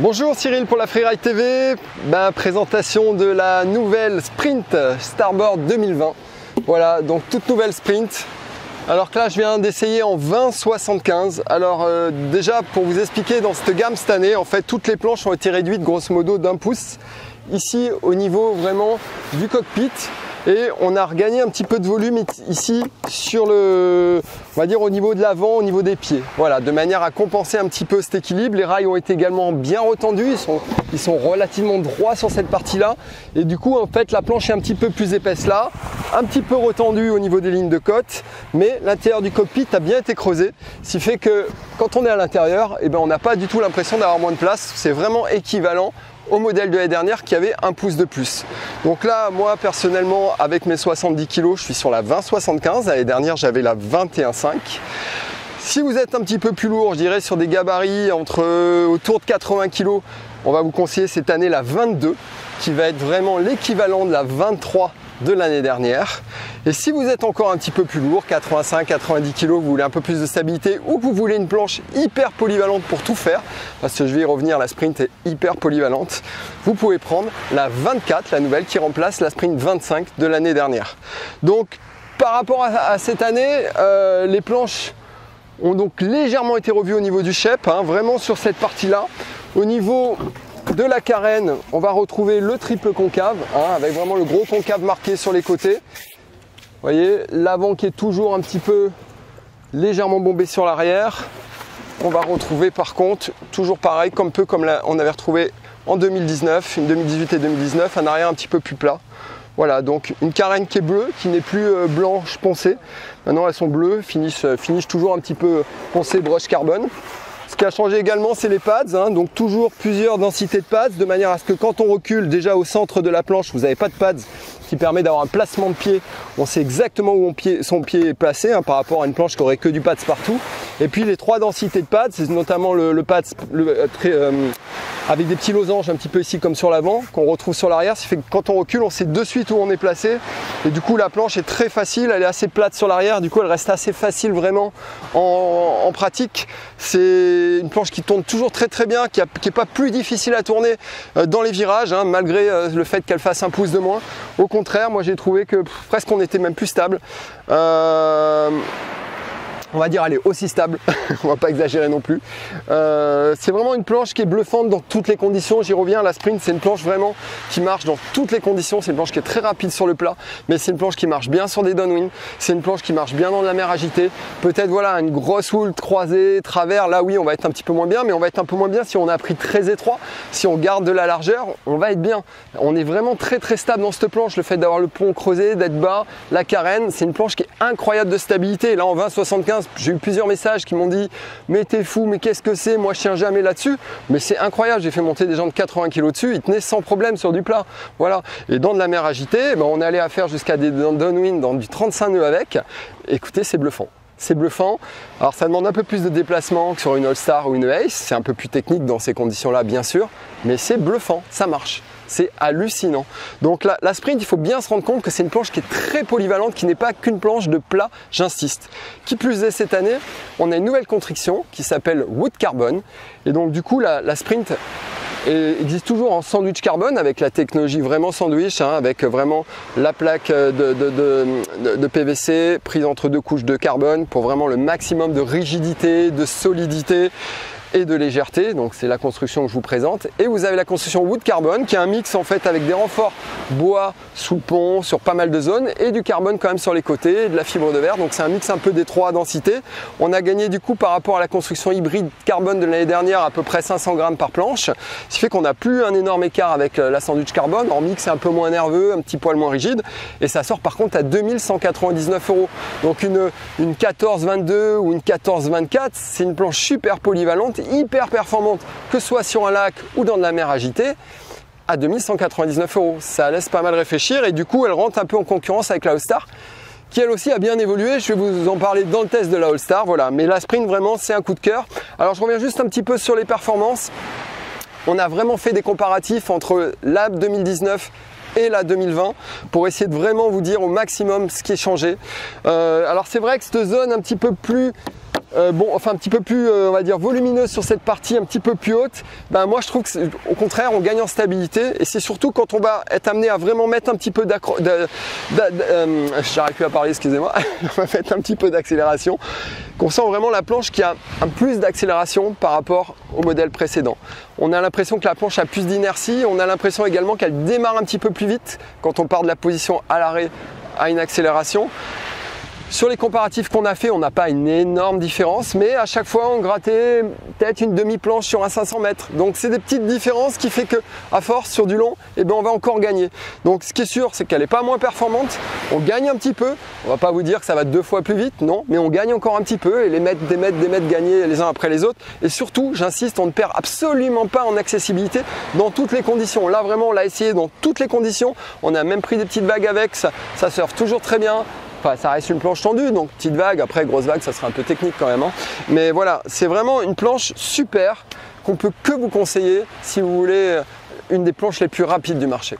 Bonjour Cyril pour la Freeride TV, présentation de la nouvelle Sprint Starboard 2020. Voilà, donc toute nouvelle Sprint. Alors que là je viens d'essayer en 20-75. Alors déjà pour vous expliquer, dans cette gamme cette année, en fait toutes les planches ont été réduites grosso modo d'1 pouce. Ici au niveau vraiment du cockpit. Et on a regagné un petit peu de volume ici sur le, on va dire au niveau de l'avant, au niveau des pieds. Voilà, de manière à compenser un petit peu cet équilibre. Les rails ont été également bien retendus, ils sont relativement droits sur cette partie-là. Et du coup, en fait, la planche est un petit peu plus épaisse là, un petit peu retendue au niveau des lignes de côte, mais l'intérieur du cockpit a bien été creusé. Ce qui fait que quand on est à l'intérieur, on n'a pas du tout l'impression d'avoir moins de place. C'est vraiment équivalent au modèle de l'année dernière qui avait 1 pouce de plus. Donc là, moi personnellement, avec mes 70 kg, je suis sur la 20-75. L'année dernière, j'avais la 21,5. Si vous êtes un petit peu plus lourd, je dirais sur des gabarits autour de 80 kg, on va vous conseiller cette année la 22, qui va être vraiment l'équivalent de la 23 de l'année dernière. Et si vous êtes encore un petit peu plus lourd, 85-90 kg, vous voulez un peu plus de stabilité ou que vous voulez une planche hyper polyvalente pour tout faire, parce que je vais y revenir, la Sprint est hyper polyvalente, vous pouvez prendre la 24, la nouvelle, qui remplace la Sprint 25 de l'année dernière. Donc par rapport à cette année, les planches ont donc légèrement été revues au niveau du shape, vraiment sur cette partie-là. Au niveau de la carène, on va retrouver le triple concave, avec vraiment le gros concave marqué sur les côtés. Vous voyez, l'avant qui est toujours un petit peu légèrement bombé sur l'arrière. On va retrouver par contre, toujours pareil, comme on avait retrouvé en 2019, une 2018 et 2019, un arrière un petit peu plus plat. Voilà, donc une carène qui est bleue, qui n'est plus blanche poncée. Maintenant elles sont bleues, finissent toujours un petit peu poncé brush carbone. Ce qui a changé également, c'est les pads, donc toujours plusieurs densités de pads, de manière à ce que quand on recule déjà au centre de la planche, vous n'avez pas de pads, qui permet d'avoir un placement de pied. On sait exactement où son pied est placé par rapport à une planche qui aurait que du pads partout. Et puis les 3 densités de pads, c'est notamment le pad avec des petits losanges un petit peu ici comme sur l'avant, qu'on retrouve sur l'arrière, ce qui fait que quand on recule, on sait de suite où on est placé. Et du coup, la planche est très facile, elle est assez plate sur l'arrière, du coup, elle reste assez facile vraiment en pratique. C'est une planche qui tourne toujours très très bien, qui n'est pas plus difficile à tourner dans les virages, malgré le fait qu'elle fasse 1 pouce de moins. Au contraire, moi j'ai trouvé que presque on était même plus stable. On va dire elle est aussi stable, on va pas exagérer non plus. C'est vraiment une planche qui est bluffante dans toutes les conditions. J'y reviens, la Sprint c'est une planche vraiment qui marche dans toutes les conditions. C'est une planche qui est très rapide sur le plat, mais c'est une planche qui marche bien sur des downwind. C'est une planche qui marche bien dans de la mer agitée. Peut-être voilà une grosse houle croisée, travers, là oui on va être un petit peu moins bien, mais on va être un peu moins bien si on a un prix très étroit. Si on garde de la largeur, on va être bien. On est vraiment très très stable dans cette planche. Le fait d'avoir le pont creusé, d'être bas, la carène, c'est une planche qui est incroyable de stabilité. Là en 20-75, j'ai eu plusieurs messages qui m'ont dit mais t'es fou, mais qu'est-ce que c'est, moi je tiens jamais là-dessus. Mais c'est incroyable, j'ai fait monter des gens de 80 kg dessus, ils tenaient sans problème sur du plat. Voilà. Et dans de la mer agitée, on est allé à faire jusqu'à des downwind dans du 35 nœuds avec. Écoutez, c'est bluffant. C'est bluffant. Alors ça demande un peu plus de déplacement que sur une All-Star ou une Ace. C'est un peu plus technique dans ces conditions-là, bien sûr. Mais c'est bluffant, ça marche. C'est hallucinant. Donc la Sprint, il faut bien se rendre compte que c'est une planche qui est très polyvalente, qui n'est pas qu'une planche de plat, j'insiste. Qui plus est, cette année, on a une nouvelle construction qui s'appelle Wood Carbon. Et donc du coup, la Sprint existe toujours en sandwich carbone avec la technologie vraiment sandwich, avec vraiment la plaque de PVC prise entre 2 couches de carbone pour vraiment le maximum de rigidité, de solidité et de légèreté. Donc c'est la construction que je vous présente. Et vous avez la construction Wood Carbon qui est un mix en fait avec des renforts bois sous le pont sur pas mal de zones et du carbone quand même sur les côtés et de la fibre de verre. Donc c'est un mix un peu des 3 densités. On a gagné du coup par rapport à la construction hybride carbone de l'année dernière à peu près 500 grammes par planche. Ce qui fait qu'on n'a plus un énorme écart avec la sandwich carbone. En mix c'est un peu moins nerveux, un petit poil moins rigide. Et ça sort par contre à 2199 €. Donc une 14-22 ou une 14-24, c'est une planche super polyvalente, hyper performante, que ce soit sur un lac ou dans de la mer agitée, à 2199 €. Ça laisse pas mal réfléchir et du coup elle rentre un peu en concurrence avec la All-Star qui elle aussi a bien évolué. Je vais vous en parler dans le test de la All-Star, voilà. Mais la Sprint vraiment c'est un coup de cœur. Alors je reviens juste un petit peu sur les performances. On a vraiment fait des comparatifs entre la 2019 et la 2020 pour essayer de vraiment vous dire au maximum ce qui est changé. Alors c'est vrai que cette zone un petit peu plus un petit peu plus, on va dire, volumineuse sur cette partie un petit peu plus haute, ben moi je trouve que au contraire on gagne en stabilité, et c'est surtout quand on va être amené à vraiment mettre un petit peu j'arrive plus à parler, excusez-moi, on va mettre un petit peu d'accélération, qu'on sent vraiment la planche qui a un plus d'accélération par rapport au modèle précédent. On a l'impression que la planche a plus d'inertie, on a l'impression également qu'elle démarre un petit peu plus vite quand on part de la position à l'arrêt à une accélération. Sur les comparatifs qu'on a fait, on n'a pas une énorme différence, mais à chaque fois on grattait peut-être une demi-planche sur un 500 mètres. Donc c'est des petites différences qui fait que à force sur du long, eh ben, on va encore gagner. Donc ce qui est sûr, c'est qu'elle n'est pas moins performante, on gagne un petit peu. On va pas vous dire que ça va 2 fois plus vite, non, mais on gagne encore un petit peu, et les mètres, des mètres gagnés les uns après les autres. Et surtout, j'insiste, on ne perd absolument pas en accessibilité dans toutes les conditions. Là vraiment, on l'a essayé dans toutes les conditions. On a même pris des petites vagues avec, ça surfe toujours très bien. Enfin, ça reste une planche tendue, donc petite vague, après grosse vague, ça sera un peu technique quand même. Hein. Mais voilà, c'est vraiment une planche super qu'on peut que vous conseiller si vous voulez une des planches les plus rapides du marché.